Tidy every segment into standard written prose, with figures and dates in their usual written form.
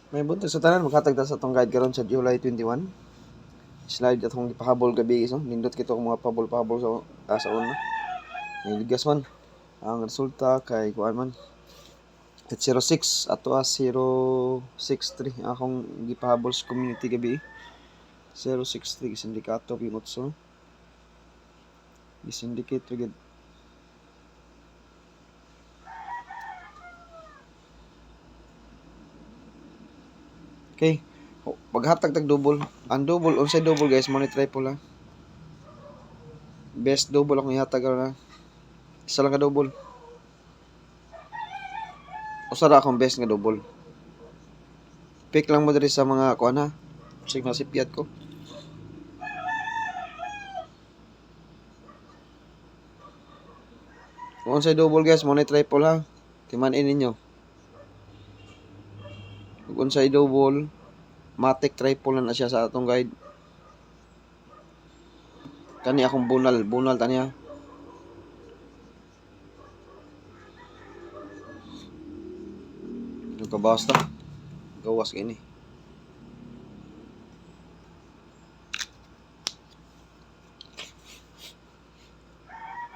May buntag sa tanan makatag ta sa atong guide karon sa July 21. Slide atong ipahabol gabi so nindot kito ang mga pabol-pabol sa una. Niligas man ang resulta kay kuan man at 06 ato 063 akong gipahabol sa community gabi 063 sindikato pimotso gi-syndicate gid. Okay. Paghatag tag double. Ang double, unsay double guys, mo ni triple ha. Best double akong ihatag na. Isa lang ka double. Usa ra akong best nga double. Pick lang mo diri sa mga kuan ha. Sig masipyat ko. Kung unsay double guys, mo ni triple ha. Timan-in ninyo. Kung unsay double, matic triple na siya sa atong guide. Kani akong bunal taniya. Yung kabawas ta. Gawas ini.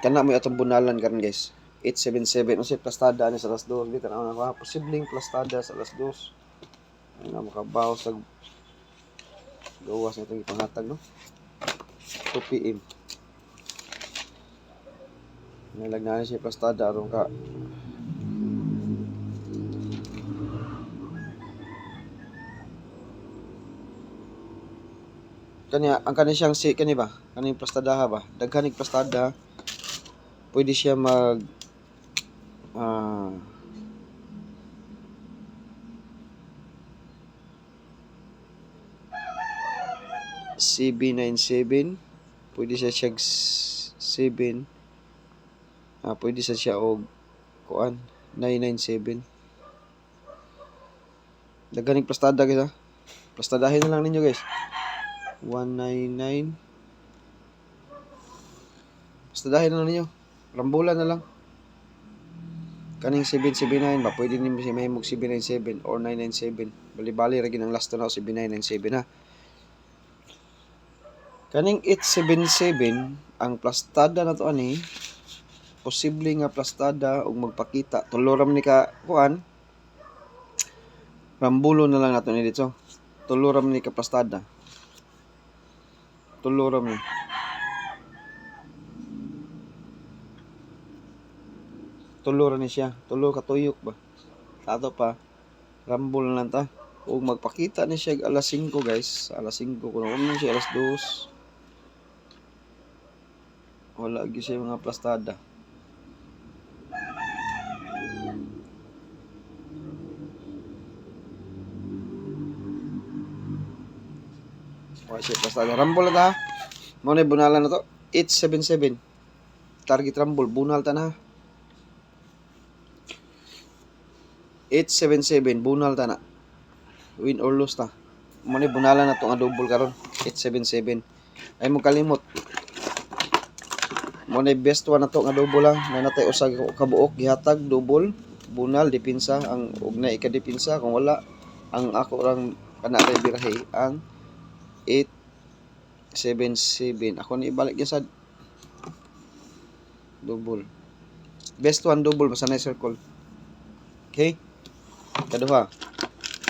Kana mo atong bunalan karon guys. 877 unsay plastada ni sa alas 2 di tanaw na posibleng plastada sa alas 2. Ano makabaw sa gawas nitong ipanghatag no. 2 PM. Nalagnan siya plastada aron ka kanya ang kani siyang si kani ba kaning plastadaha ba daghan ning plastada pwede siya mag CB97 pwede siya 7 pwede siya og kuan 997 daghan ning plastada guys ha. Plastadahin na lang ninyo guys. 199 plastadahin na lang ninyo. Rambulan na lang. Kaning 779 ba pwede nimo siya mahimog 797 or 997. Bali-bali ra gid ang last na 7997 ha. Kaning 877 ang plastada na to ani posible nga plastada og magpakita tulo ra man ni ka kuan rambulo na lang nato ni dito. Tulo ra man ni ka plastada. Tulo ra man. Tulo ra ni siya. Tulo ka tuyok ba. Ato pa rambol na lang ta. Ug magpakita ni siya alas 5 guys. Alas 5 kuno man siya alas 2. Wala gyud siya mga plastada. Wala siya plastada. Rambol na ta. Mo na bunalan na to. 877. Target rambol bunal ta na. 877 bunal ta na. Win or lose ta. Mo ni bunalan na to nga double karon. 877. Ay mo kalimot. Mo na best one na to nga double lang. May natay usa ka buok gihatag double bunal depensa ang ug na ika-depensa kung wala ang ako rang kana ray birahe ang 877. Ako ni ibalik gyud sad double. Best one double basta na circle. Okay? Kaduha.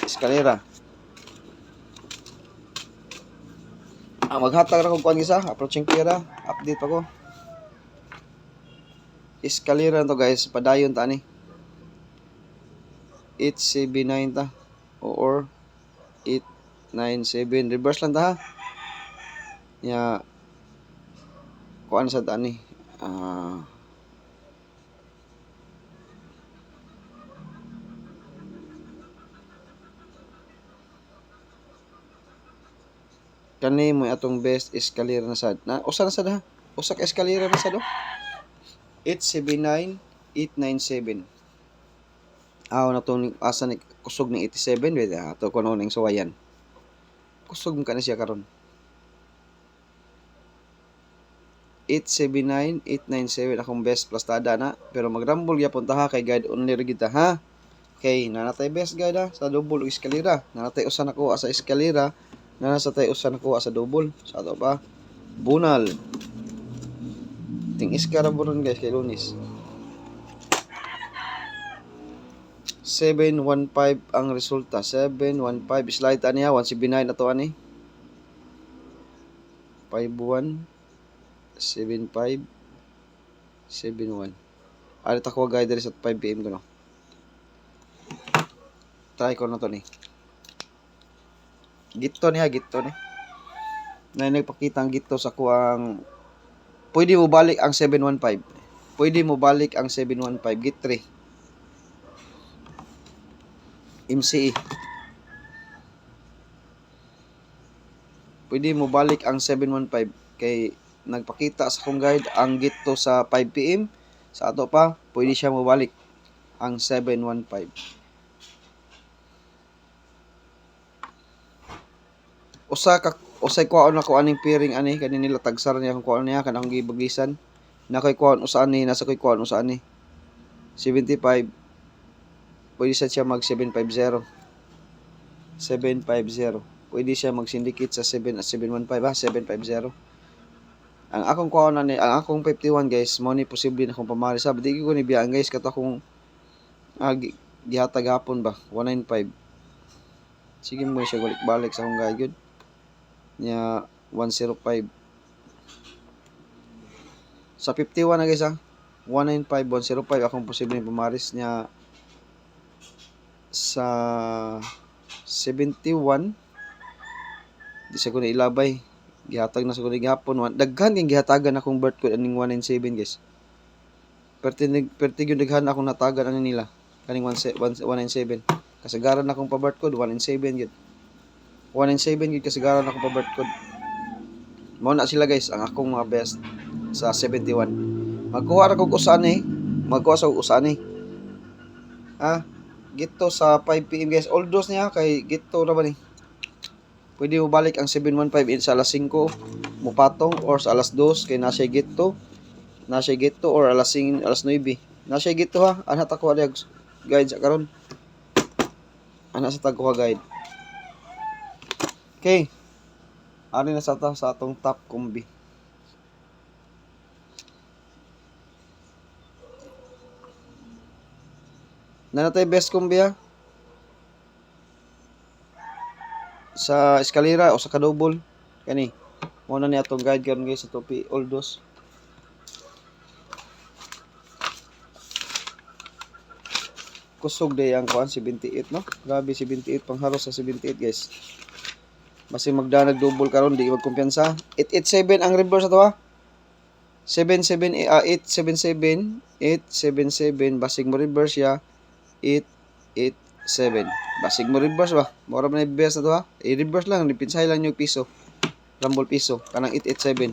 Eskalera. Maghatag ra ko kuan gisa, approaching pera, update pa ko. Eskalera to guys, padayon ta ni. 879 ta or 897 reverse lang ta ha. Ya kuan sa ta ni. Kani mo atong best escalator na sad. Na usa na sad ha. Usa ka escalator na sad do. 879, 897. Na tong asa ni kusog ni 87 wait ato kuno ning suwayan. Kusog man kana siya karon. 879, 897 akong best plastada na pero magrambol gyapon ta ha kay guide only ra gid ta ha. Kay nanatay best guide sa double o eskalera. Nanatay usa nakuha sa eskalera, nanasatay usa nakuha sa double. Sa ato pa bunal. Ting iskara buron guys kay Lunis. 715 ang resulta. 715 slide aniya 179 ato ani. 5175 71. Ari ta ko guide sa 5 PM ko no. Try ko na to ni. Gito niya, gito ni. Na nagpakita ang gito sa kuang pwede mo balik ang 715. Pwede mo balik ang 715 git 3. MCE. Pwede mo balik ang 715 kay nagpakita sa kong guide ang gito sa 5 PM. Sa ato pa, pwede siya mo balik ang 715. Usay kuhaon ako aning piring ani kani nila tagsar niya kung kuhaon niya kanang gibagisan na koy kuhaon usa ani nasa koy kuhaon usa ani 75 pwede siya mag 750 pwede siya mag syndicate sa 715 750 ang akong kuhaon ani ang akong 51 guys mo ni posible na akong pamali sa di ko ni biyaan guys kato akong gihatag hapon ba 195 sige mo siya balik sa akong guide good nya 105 sa 51 na guys 195 105 akong posible pumaris nya sa 71 di sa ko na ilabay gihatag na sa ko ni gihapon daghan kang gihatagan akong birth code aning 197 guys perti gyud daghan akong natagan ani nila kaning 197 kasagaran akong pa birth code 197 gyud 197 gid kasagaran akong pa birth code. Mao na sila guys ang akong mga best sa 71. Magkuha ra kog usa ni, magkuha sa usa ni. Gito sa 5 PM guys. All dose niya kay gito ra ba ni. Pwede mo balik ang 715 sa alas 5 mupatong or sa alas 2 kay nasa gito. Nasa gito or alas 9 Nasa gito ha. Ana ta ko guide sa karon. Ana sa tagko guide. Okay. Ari na sa atong top combi. Nanatay best combi ha. Sa eskalera o sa kadouble. Kani. Muna ni atong guide karon guys sa topi all dos. Kusog day ang kuan 78 no. Grabe 78 pangharos sa 78 guys. Basi magdanag double karon di magkumpiyansa. 887 ang reverse ato ha. 877 basig mo reverse ya 887 basig mo reverse ba mora man best ato ha i-reverse lang dipinsay lang yung piso rumble piso kanang 887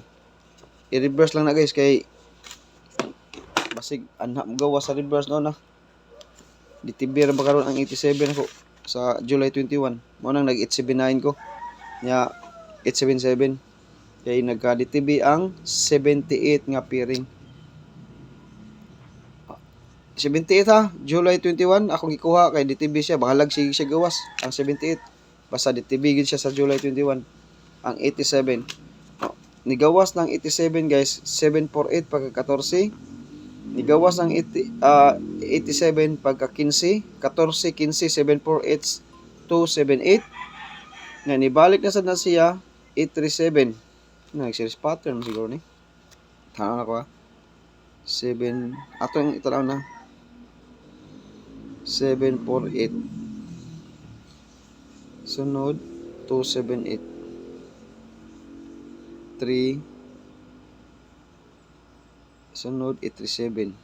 i-reverse lang na guys kay basig anha mo gawa sa reverse no na ditibir ba karon ang 87 ako sa July 21 mo nang nag 879 ko nya 877 kay nagka-DTB ang 78 nga piring. 78 ha, July 21 akong gikuha kay DTB siya, bahalag sige siya gawas ang 78. Basta DTB gid siya sa July 21. Ang 87. Nigawas ng 87 guys, 748 pagka 14. Nigawas ng 87 pagka 15, 14 15 748 278. Nga nibalik na sad na siya 837. Nag-series pattern siguro ni. Tanaw na ko ha. 7 atong itanaw na. 748. Sunod 278. 3 sunod 837.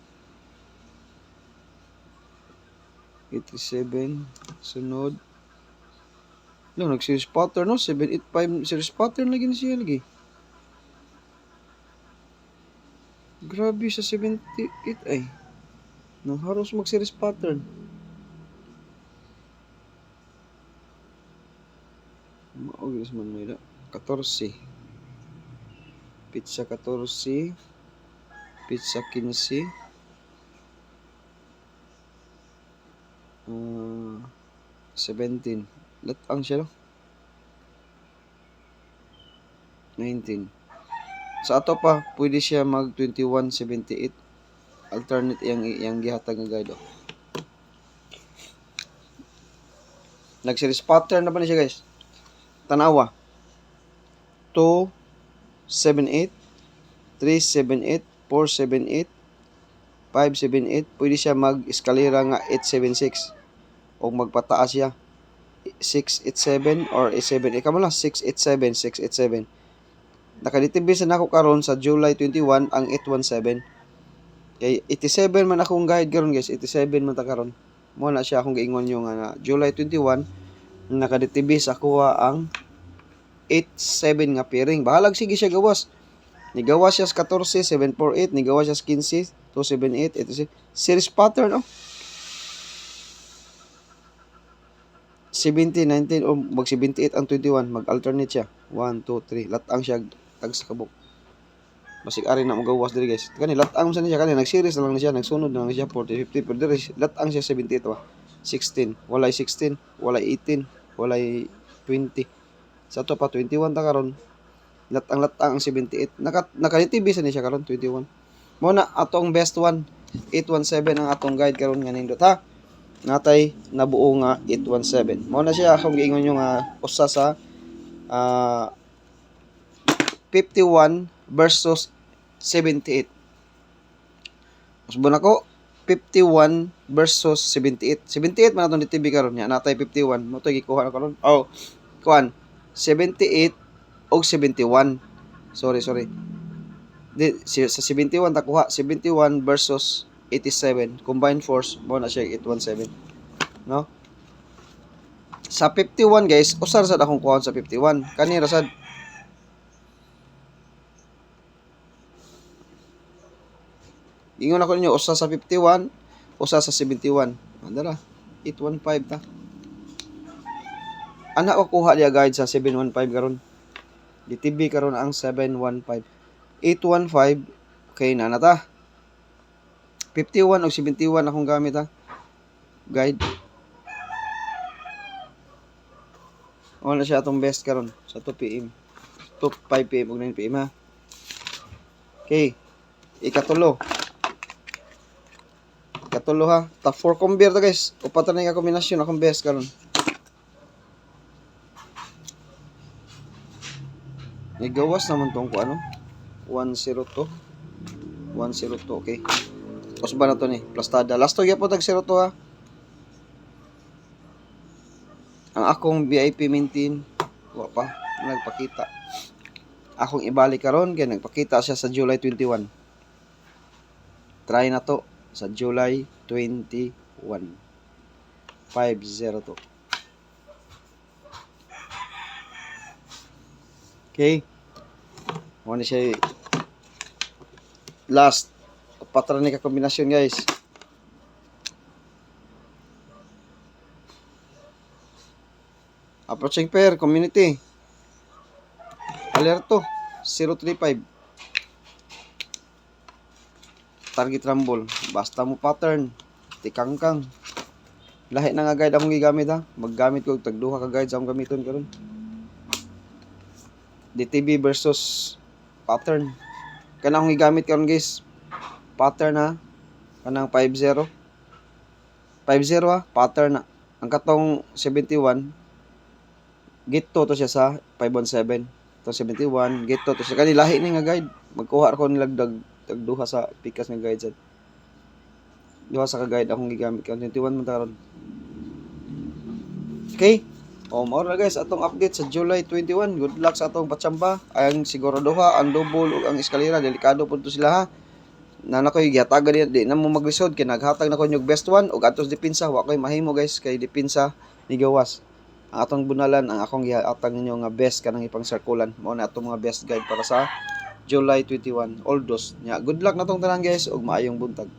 837 sunod lang nag-series pattern no 785 series pattern lagi na siya lagi. Grabe sa 78 ay. Nang haros mag-series pattern. Maugis man may 14. Pizza 14. Pizza 15. 17. Latang siya, no? 19. Sa ato pa, pwede siya mag 21.78. Alternate yang gihatag nga guide. Nag-series pattern na ba niya guys? Tanawa. 2, 7, 8, 3, 7, 8, 4, 7, 8, 5, 7, 8. Pwede siya mag-eskalera nga 8, 7, 6. O magpataas siya 6, 8, 7 or 8, 7. Ikaw mo lang 6, 8, 7, 6, 8, 7. Nakaditibis na ako karon sa July 21 ang 817. Kay 87 man akong guide karon guys, 87 man ta karon. Mo na siya akong giingon yung July 21 nakaditibis ako ang 87 nga pairing. Bahalag sige siya gawas. Nigawas siya sa 14, 748, nigawas siya sa 15, 278, ito si series pattern, oh. 70, 19, o mag 78 ang 21, mag-alternate siya. 1, 2, 3, latang siya tag sa kabuk. Basig ari na magawas diri guys. Kani latang sa niya, kani nag-series na lang na siya, nagsunod na lang siya 40, 50, pero diri latang siya 78 ba. 16, walay 16, walay 18, walay 20. Sa to pa 21 ta karon. Latang 78. Naka-TV sa niya karon 21. Mo na atong best one 817 ang atong guide karon nga nindot ha. Natay nabuo nga 817. Mo na siya akong giingon yung usa sa 51 versus 78. Usbon ako 51 versus 78. 78 man atong TV karon nya natay 51. Mo to gikuha na karon. Oh, kuan 78 og 71. Sorry. Sa 71 takuha 71 versus 87 combined force mo na siya 817, no? Sa 51 guys, usar sad akong kuha sa 51. Kani ra sad ingon ako ninyo usa sa 51, usa sa 71. Andara 815 ta. Ana ko kuha dia guide sa 715 karon. DTB karon ang 715. 815 kay na ta. 51 o 71 akong gamit ha. Guide. Wala siya atong best karon sa 2 PM. 5 PM ug 9 PM ha. Okay. Ikatulo ha. Ta 4 convert ta guys. Upat na nga kombinasyon akong best karon. Nigawas naman tong ko 102. 102, okay. Tapos ba na to ni? Plastada. Last to po tag 02 ha. Ang akong VIP maintain, wa pa nagpakita. Akong ibalik karon kay nagpakita siya sa July 21. Try na to sa July 21. 502. Okay. Mo ni siya last patron ni ka kombinasyon guys. Approaching pair community. Alerto 035. Target rumble. Basta mo pattern. Tikangkang. Lahi na nga guide akong gigamit ha. Maggamit ko tagduha ka guide sa akong gamiton karon. DTB versus pattern. Kana akong gigamit karon guys. Pattern ha. Kanang 50. 50 ha. Pattern na. Ang katong 71 gito to siya sa 517. To 71 gito to siya kani lahi ni nga guide. Magkuha ko nilagdag tagduha sa pikas nga guide sad. Duha sa ka guide akong gigamit karon 21 man karon. Okay. Mao na guys atong update sa July 21. Good luck sa atong patsamba. Ang siguraduha ang double ug ang eskalera delikado pud to sila ha. Na koy gihatagan di na mo maglisod kay naghatag na ko yung best one ug atos depensa wa koy mahimo guys kay depensa ni gawas. Ang atong bunalan ang akong gihatag ninyo nga best kanang ipang circulan. Mao na atong mga best guide para sa July 21. All those. Good luck na tong tanan guys ug maayong buntag.